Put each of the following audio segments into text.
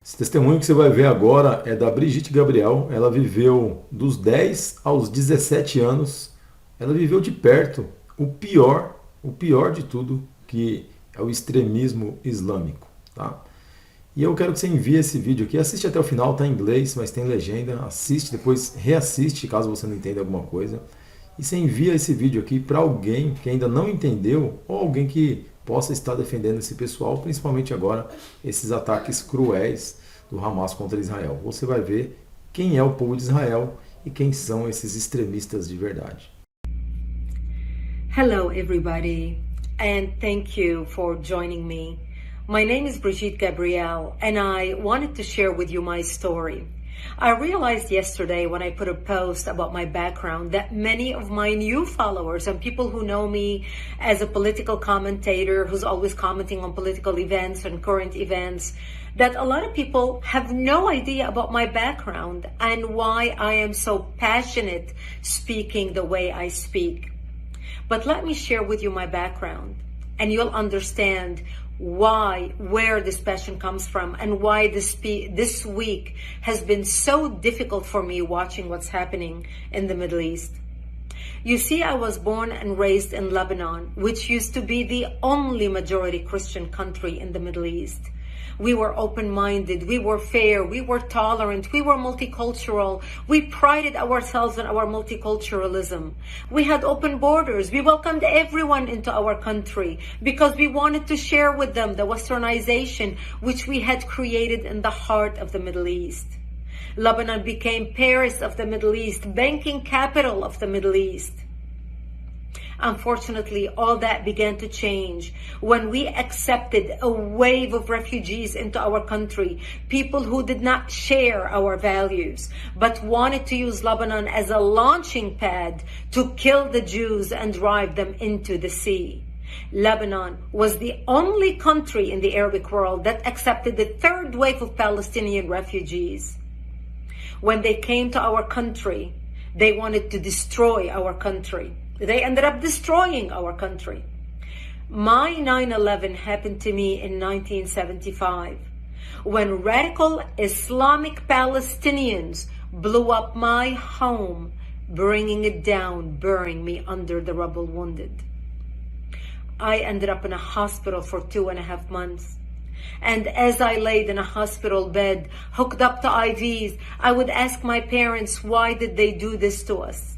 Esse testemunho que você vai ver agora é da Brigitte Gabriel. Ela viveu dos 10 aos 17 anos. Ela viveu de perto o pior de tudo, que é o extremismo islâmico. Tá? E eu quero que você envie esse vídeo aqui. Assiste até o final, está em inglês, mas tem legenda. Assiste, depois reassiste caso você não entenda alguma coisa. E você envia esse vídeo aqui para alguém que ainda não entendeu ou alguém que possa estar defendendo esse pessoal, principalmente agora, esses ataques cruéis do Hamas contra Israel. Você vai ver quem é o povo de Israel e quem são esses extremistas de verdade. Hello everybody, and thank you for joining me. My name is Brigitte Gabriel, and I wanted to share with you my story. I realized yesterday when I put a post about my background that many of my new followers and people who know me as a political commentator who's always commenting on political events and current events, that a lot of people have no idea about my background and why I am so passionate speaking the way I speak. But let me share with you my background, and you'll understand where this passion comes from, and why this week has been so difficult for me watching what's happening in the Middle East. You see, I was born and raised in Lebanon, which used to be the only majority Christian country in the Middle East. We were open-minded, we were fair, we were tolerant, we were multicultural. We prided ourselves on our multiculturalism. We had open borders. We welcomed everyone into our country because we wanted to share with them the westernization which we had created in the heart of the Middle East. Lebanon became Paris of the Middle East, banking capital of the Middle East. Unfortunately, all that began to change when we accepted a wave of refugees into our country, people who did not share our values, but wanted to use Lebanon as a launching pad to kill the Jews and drive them into the sea. Lebanon was the only country in the Arabic world that accepted the third wave of Palestinian refugees. When they came to our country, they wanted to destroy our country. They ended up destroying our country. My 9/11 happened to me in 1975 when radical Islamic Palestinians blew up my home, bringing it down, burying me under the rubble wounded. I ended up in a hospital for 2.5 months. And as I laid in a hospital bed, hooked up to IVs, I would ask my parents, why did they do this to us?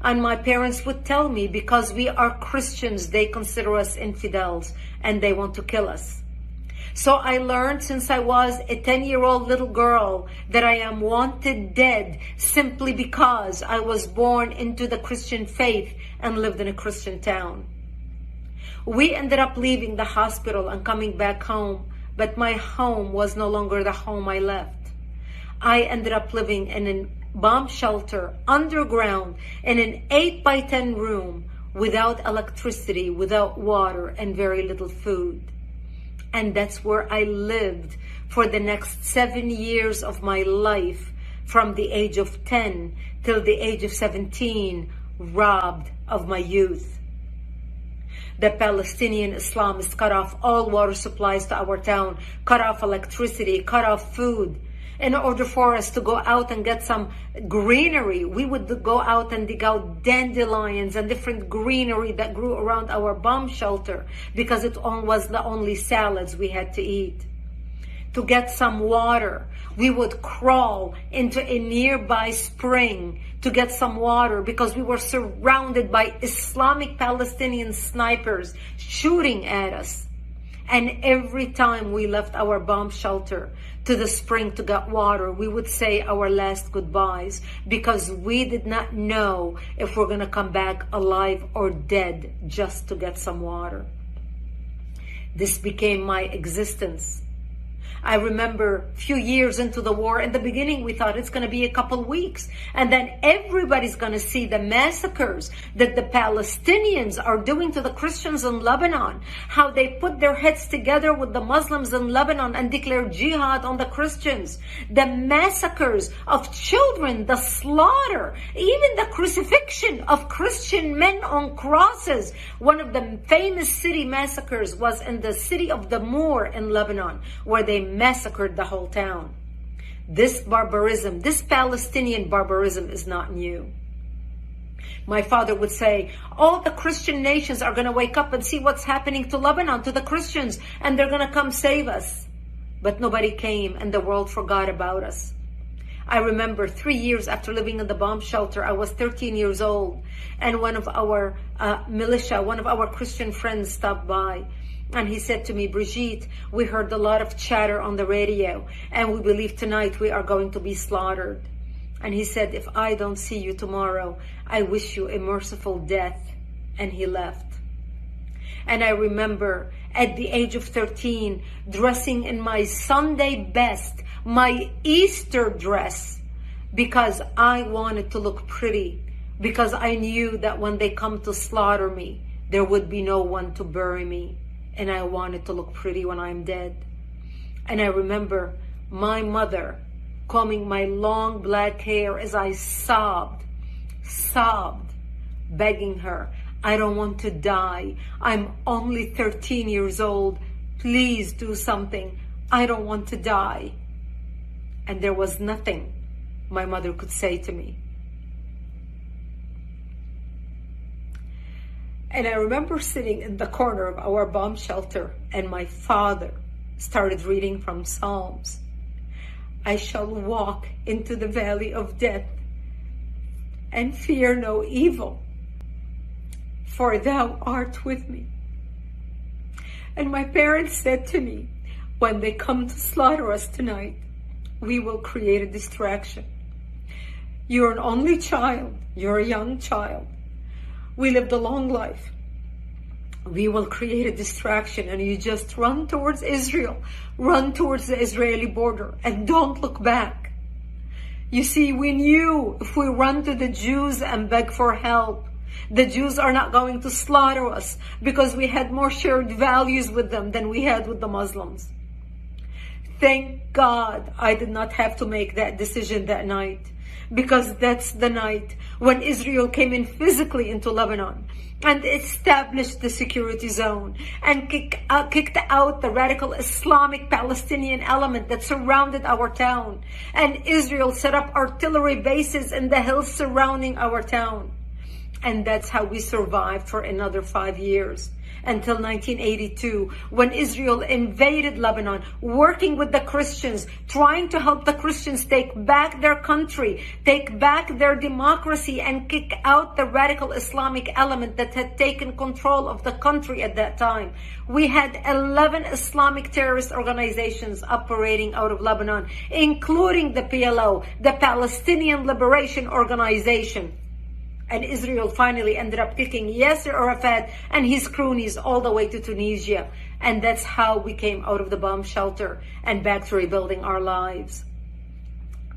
And my parents would tell me, because we are Christians, they consider us infidels and they want to kill us. So I learned since I was a 10-year-old little girl that I am wanted dead simply because I was born into the Christian faith and lived in a Christian town. We ended up leaving the hospital and coming back home, but my home was no longer the home I left. I ended up living in a bomb shelter underground in an 8x10 room without electricity, without water, and very little food. And that's where I lived for the next 7 years of my life, from the age of 10 till the age of 17, robbed of my youth. The Palestinian Islamists cut off all water supplies to our town, cut off electricity, cut off food. In order for us to go out and get some greenery, we would go out and dig out dandelions and different greenery that grew around our bomb shelter because it was the only salads we had to eat. To get some water, we would crawl into a nearby spring to get some water because we were surrounded by Islamic Palestinian snipers shooting at us. And every time we left our bomb shelter to the spring to get water, we would say our last goodbyes because we did not know if we're going to come back alive or dead just to get some water. This became my existence. I remember a few years into the war, in the beginning we thought it's going to be a couple weeks, and then everybody's going to see the massacres that the Palestinians are doing to the Christians in Lebanon, how they put their heads together with the Muslims in Lebanon and declare jihad on the Christians, the massacres of children, the slaughter, even the crucifixion of Christian men on crosses. One of the famous city massacres was in the city of Damour in Lebanon, where they they massacred the whole town. This barbarism, this Palestinian barbarism is not new. My father would say, all the Christian nations are going to wake up and see what's happening to Lebanon, to the Christians, and they're going to come save us. But nobody came, and the world forgot about us. I remember 3 years after living in the bomb shelter, I was 13 years old, and one of our militia, one of our Christian friends stopped by, and he said to me, Brigitte, we heard a lot of chatter on the radio, and we believe tonight we are going to be slaughtered. And he said, if I don't see you tomorrow, I wish you a merciful death. And he left. And I remember at the age of 13, dressing in my Sunday best, my Easter dress, because I wanted to look pretty, because I knew that when they come to slaughter me, there would be no one to bury me. And I wanted to look pretty when I'm dead. And I remember my mother combing my long black hair as I sobbed, begging her, I don't want to die. I'm only 13 years old. Please do something. I don't want to die. And there was nothing my mother could say to me. And I remember sitting in the corner of our bomb shelter, and my father started reading from Psalms. I shall walk into the valley of death and fear no evil, for thou art with me. And my parents said to me, when they come to slaughter us tonight, we will create a distraction. You're an only child. You're a young child. We lived a long life. We will create a distraction, and you just run towards Israel, run towards the Israeli border, and don't look back. You see, we knew if we run to the Jews and beg for help, the Jews are not going to slaughter us, because we had more shared values with them than we had with the Muslims. Thank God I did not have to make that decision that night, because that's the night when Israel came in physically into Lebanon and established the security zone and kicked out the radical Islamic Palestinian element that surrounded our town. And Israel set up artillery bases in the hills surrounding our town. And that's how we survived for another 5 years, until 1982, when Israel invaded Lebanon, working with the Christians, trying to help the Christians take back their country, take back their democracy, and kick out the radical Islamic element that had taken control of the country at that time. We had 11 Islamic terrorist organizations operating out of Lebanon, including the PLO, the Palestinian Liberation Organization. And Israel finally ended up kicking Yasser Arafat and his cronies all the way to Tunisia. And that's how we came out of the bomb shelter and back to rebuilding our lives.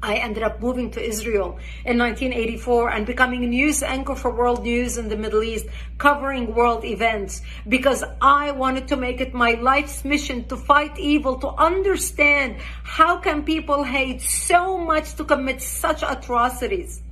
I ended up moving to Israel in 1984 and becoming a news anchor for World News in the Middle East, covering world events, because I wanted to make it my life's mission to fight evil, to understand how can people hate so much to commit such atrocities.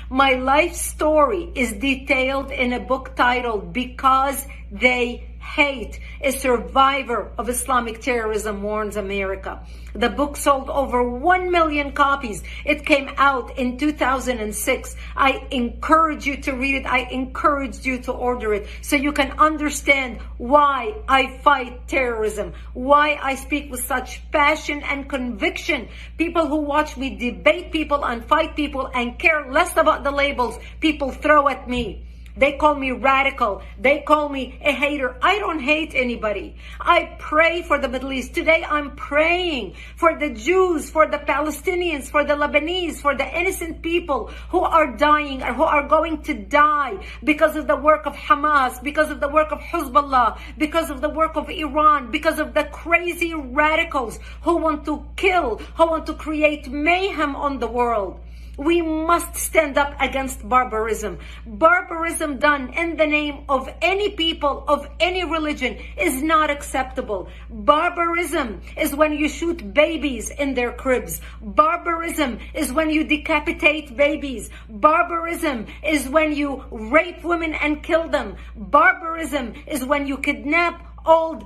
My life story is detailed in a book titled Because They Hate. A survivor of Islamic terrorism warns America. The book sold over 1 million copies. It came out in 2006. I encourage you to read it. I encourage you to order it so you can understand why I fight terrorism, why I speak with such passion and conviction. People who watch me debate people and fight people and care less about the labels people throw at me. They call me radical. They call me a hater. I don't hate anybody. I pray for the Middle East. Today I'm praying for the Jews, for the Palestinians, for the Lebanese, for the innocent people who are dying or who are going to die because of the work of Hamas, because of the work of Hezbollah, because of the work of Iran, because of the crazy radicals who want to kill, who want to create mayhem on the world. We must stand up against barbarism. Barbarism done in the name of any people, of any religion, is not acceptable. Barbarism is when you shoot babies in their cribs. Barbarism is when you decapitate babies. Barbarism is when you rape women and kill them. Barbarism is when you kidnap old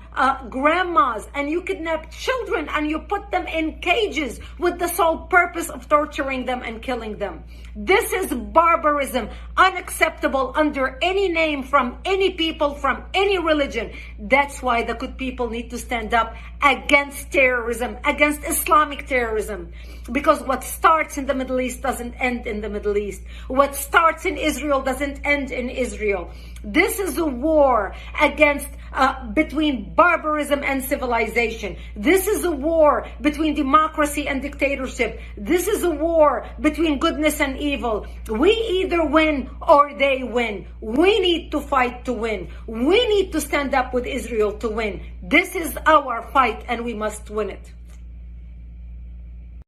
grandmas, and you kidnap children and you put them in cages with the sole purpose of torturing them and killing them. This is barbarism, unacceptable under any name from any people, from any religion. That's why the good people need to stand up against terrorism, against Islamic terrorism. Because what starts in the Middle East doesn't end in the Middle East. What starts in Israel doesn't end in Israel. This is a war against between barbarism and civilization. This is a war between democracy and dictatorship. This is a war between goodness and evil. We either win or they win. We need to fight to win. We need to stand up with Israel to win. This is our fight and we must win it.